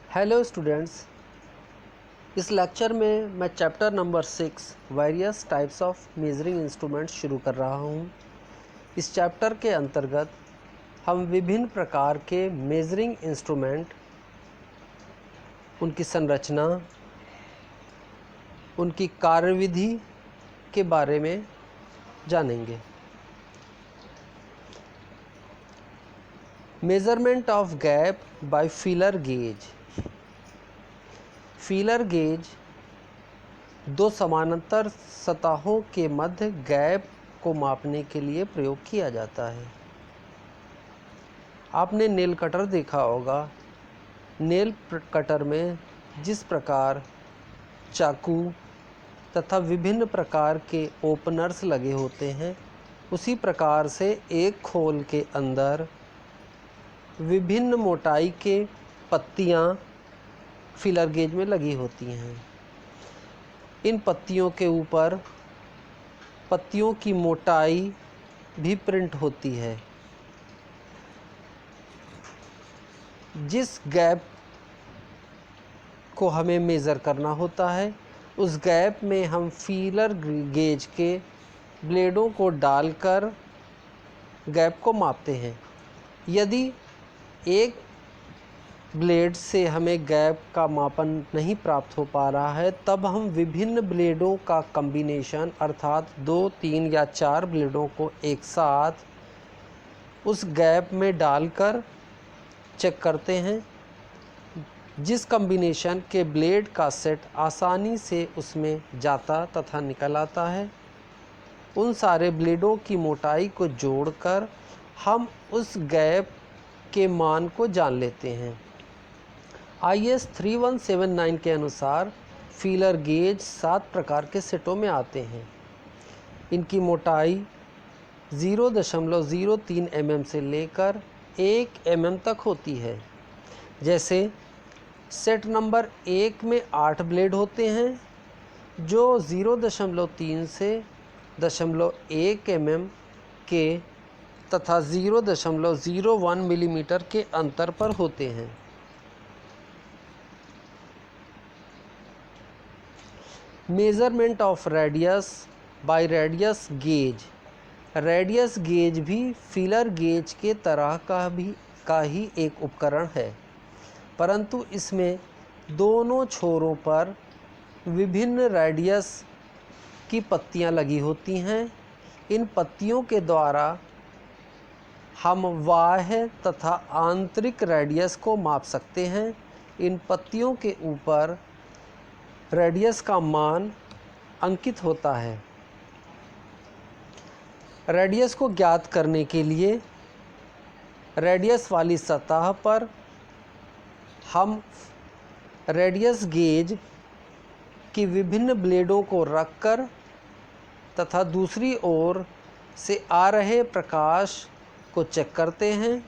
Hello students, इस lecture में मैं chapter number 6 various types of measuring instruments शुरू कर रहा हूँ। इस चैप्टर के अंतर्गत हम विभिन्न प्रकार के मेजरिंग इंस्ट्रूमेंट, उनकी संरचना, उनकी कार्यविधि के बारे में जानेंगे। Measurement of gap bye feeler gauge. Feeler gauge दो समानांतर सतहों के मध्य गैप को मापने के लिए प्रयोग किया जाता है। आपने नेल कटर देखा होगा। नेल कटर में जिस प्रकार चाकू तथा विभिन्न प्रकार के ओपनर्स लगे होते हैं, उसी प्रकार से एक खोल के अंदर विभिन्न मोटाई के पत्तियां फीलर गेज में लगी होती हैं। इन पत्तियों के ऊपर पत्तियों की मोटाई भी प्रिंट होती है। जिस गैप को हमें मेज़र करना होता है, उस गैप में हम फीलर गेज के ब्लेडों को डालकर गैप को मापते हैं। यदि एक ब्लेड से हमें गैप का मापन नहीं प्राप्त हो पा रहा है, तब हम विभिन्न ब्लेडों का कॉम्बिनेशन अर्थात 2, 3 या 4 ब्लेडों को एक साथ उस गैप में डालकर चेक करते हैं। जिस कॉम्बिनेशन के ब्लेड का सेट आसानी से उसमें जाता तथा निकल आता है, उन सारे ब्लेडों की मोटाई को जोड़कर हम उस गैप के मान को जान लेते हैं। IS 3179 के अनुसार फीलर गेज 7 प्रकार के सेटों में आते हैं। इनकी मोटाई 0.03 mm से लेकर 1 mm तक होती है। जैसे सेट नंबर 1 में 8 ब्लेड होते हैं, जो 0.3 से 0.1 mm के तथा 0.01 मिलीमीटर के अंतर पर होते हैं। Measurement of radius by radius gauge. Radius gauge भी फीलर गेज के तरह का ही एक उपकरण है, परंतु इसमें दोनों छोरों पर विभिन्न रेडियस की पत्तियां लगी होती हैं। इन पत्तियों के द्वारा हम बाह्य तथा आंतरिक रेडियस को माप सकते हैं। इन पत्तियों के ऊपर रेडियस का मान अंकित होता है। रेडियस को ज्ञात करने के लिए रेडियस वाली सतह पर हम रेडियस गेज की विभिन्न ब्लेडों को रखकर तथा दूसरी ओर से आ रहे प्रकाश को चेक करते हैं।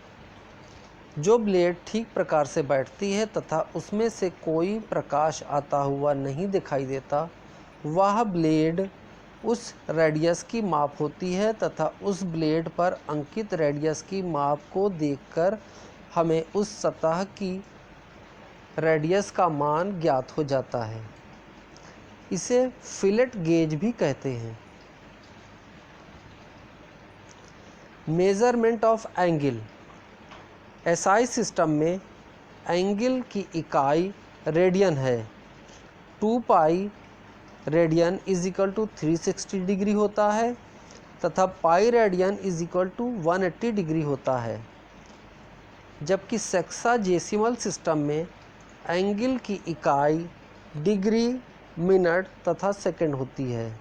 जो ब्लेड ठीक प्रकार से बैठती है तथा उसमें से कोई प्रकाश आता हुआ नहीं दिखाई देता, वह ब्लेड उस रेडियस की माप होती है तथा उस ब्लेड पर अंकित रेडियस की माप को देखकर हमें उस सतह की रेडियस का मान ज्ञात हो जाता है। इसे फिलेट गेज भी कहते हैं। Measurement of angle. SI system में एंगल की इकाई रेडियन है। 2 pi radian is equal to 360 degree होता है तथा pi radian is equal to 180 degree होता है। जबकि सेक्साजेसिमल सिस्टम में एंगल की इकाई डिग्री, मिनट तथा सेकंड होती है।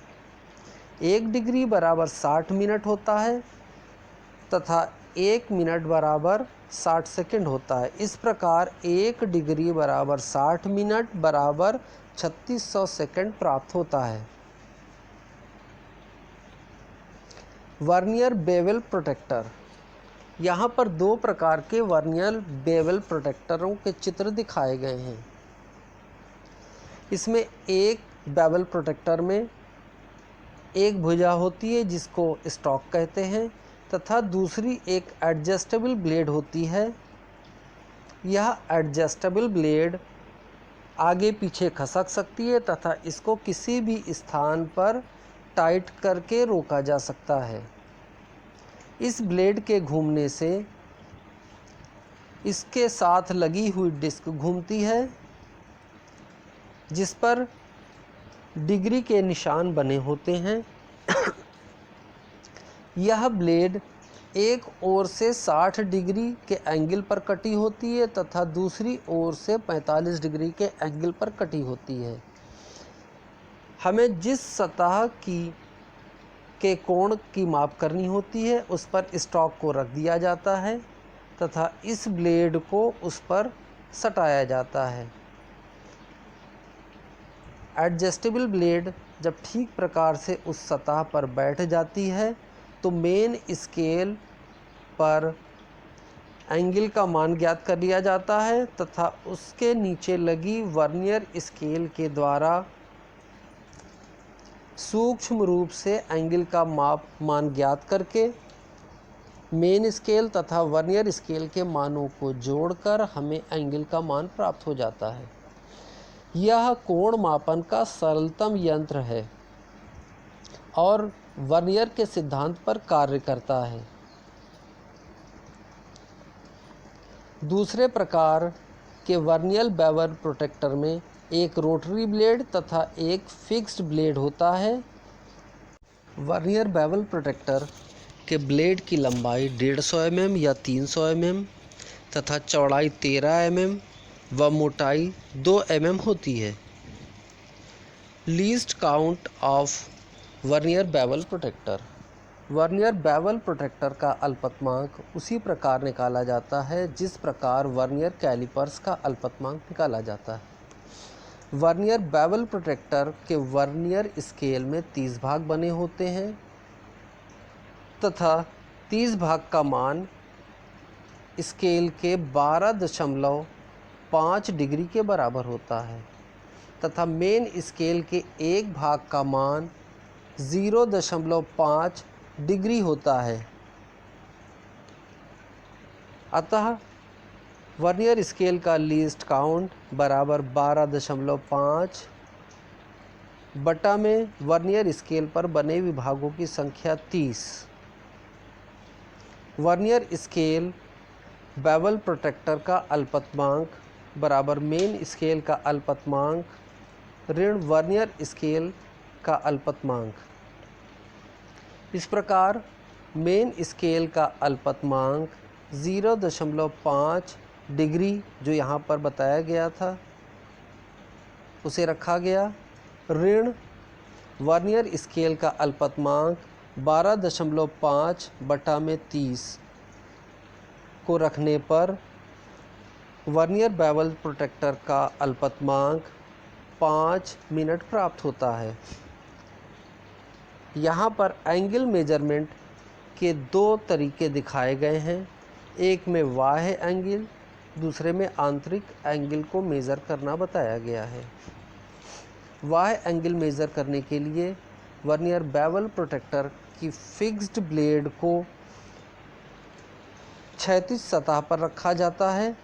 1 डिग्री बराबर 60 मिनट होता है तथा 1 मिनट बराबर 60 सेकंड होता है। इस प्रकार 1 डिग्री बराबर 60 मिनट बराबर 3600 सेकंड प्राप्त होता है। Vernier bevel protector. यहाँ पर 2 प्रकार के वर्नियर बेवल प्रोटेक्टरों के चित्र दिखाए गए हैं। इसमें एक बेवल प्रोटेक्टर में एक भुजा होती है जिसको स्टॉक कहते हैं तथा दूसरी एक एडजस्टेबल ब्लेड होती है। यह एडजस्टेबल ब्लेड आगे पीछे खसक सकती है तथा इसको किसी भी स्थान पर टाइट करके रोका जा सकता है। इस ब्लेड के घूमने से इसके साथ लगी हुई डिस्क घूमती है, जिस पर डिग्री के निशान बने होते हैं। यह ब्लेड एक ओर से 60 डिग्री के एंगल पर कटी होती है तथा दूसरी ओर से 45 डिग्री के एंगल पर कटी होती है। हमें जिस सतह के कोण की माप करनी होती है उस पर स्टॉक को रख दिया जाता है तथा इस ब्लेड को उस पर सटाया जाता है। एडजस्टेबल ब्लेड जब ठीक प्रकार से उस सतह पर बैठ जाती है तो मेन स्केल पर एंगल का मान ज्ञात कर लिया जाता है तथा उसके नीचे लगी वर्नियर स्केल के द्वारा सूक्ष्म रूप से एंगल का मान ज्ञात करके मेन स्केल तथा वर्नियर स्केल के मानों को जोड़कर हमें एंगल का मान प्राप्त हो जाता है। यह कोण मापन का सरलतम यंत्र है और वर्नियर के सिद्धांत पर कार्य करता है। दूसरे प्रकार के वर्नियर बेवल प्रोट्रैक्टर में एक रोटरी ब्लेड तथा एक फिक्स्ड ब्लेड होता है। वर्नियर बेवल प्रोट्रैक्टर के ब्लेड की लंबाई 150 mm या 300 mm तथा चौड़ाई 13 mm व मोटाई 2 mm होती है। Least count of vernier bevel protractor. Vernier bevel protractor का अल्पतमांक उसी प्रकार निकाला जाता है जिस प्रकार वर्नियर कैलिपर्स का अल्पतमांक निकाला जाता है। वर्नियर बेवल प्रोट्रैक्टर के वर्नियर स्केल में 30 भाग बने होते हैं तथा 30 भाग का मान स्केल के 12.5 डिग्री के बराबर होता है तथा मेन स्केल के एक भाग का मान 0.5 डिग्री होता है। अतः वर्नियर स्केल का लीस्ट काउंट बराबर 12.5 बटा में वर्नियर स्केल पर बने विभागों की संख्या 30। वर्नियर स्केल बेवल प्रोट्रैक्टर का अल्पतमांक बराबर मेन स्केल का अल्पतमांक ऋण वर्नियर स्केल का अल्पतमांक। इस प्रकार मेन स्केल का अल्पतमांक 0.5 डिग्री जो यहाँ पर बताया गया था उसे रखा गया, ऋण वर्नियर स्केल का अल्पतमांक 12.5 बटा में 30 को रखने पर वर्नियर बेवल प्रोट्रैक्टर का अल्पतमांक 5 मिनट प्राप्त होता है। यहाँ पर एंगल मेजरमेंट के 2 तरीके दिखाए गए हैं, एक में बाह्य एंगल, दूसरे में आंतरिक एंगल को मेज़र करना बताया गया है। बाह्य एंगल मेज़र करने के लिए वर्नियर बेवल प्रोट्रैक्टर की फिक्स्ड ब्लेड को क्षैतिज सतह पर रखा जाता है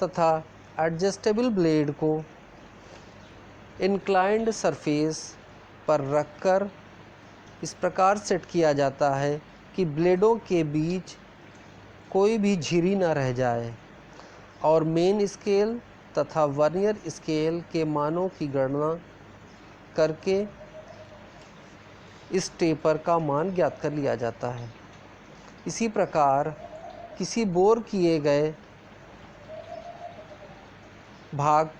तथा एडजस्टेबल ब्लेड को इंक्लाइंड सरफेस पर रखकर इस प्रकार सेट किया जाता है कि ब्लेडों के बीच कोई भी झिरी न रह जाए और मेन स्केल तथा वर्नियर स्केल के मानों की गणना करके इस टेपर का मान ज्ञात कर लिया जाता है। इसी प्रकार किसी बोर किए गए भाग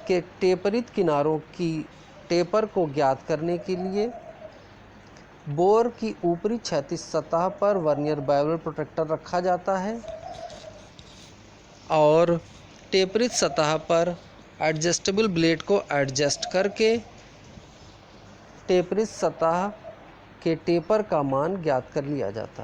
के टेपरित किनारों की टेपर को ज्ञात करने के लिए बोर की ऊपरी क्षैतिज सतह पर वर्नियर बेवल प्रोट्रैक्टर रखा जाता है और टेपरित सतह पर एडजस्टेबल ब्लेड को एडजस्ट करके टेपरित सतह के टेपर का मान ज्ञात कर लिया जाता है।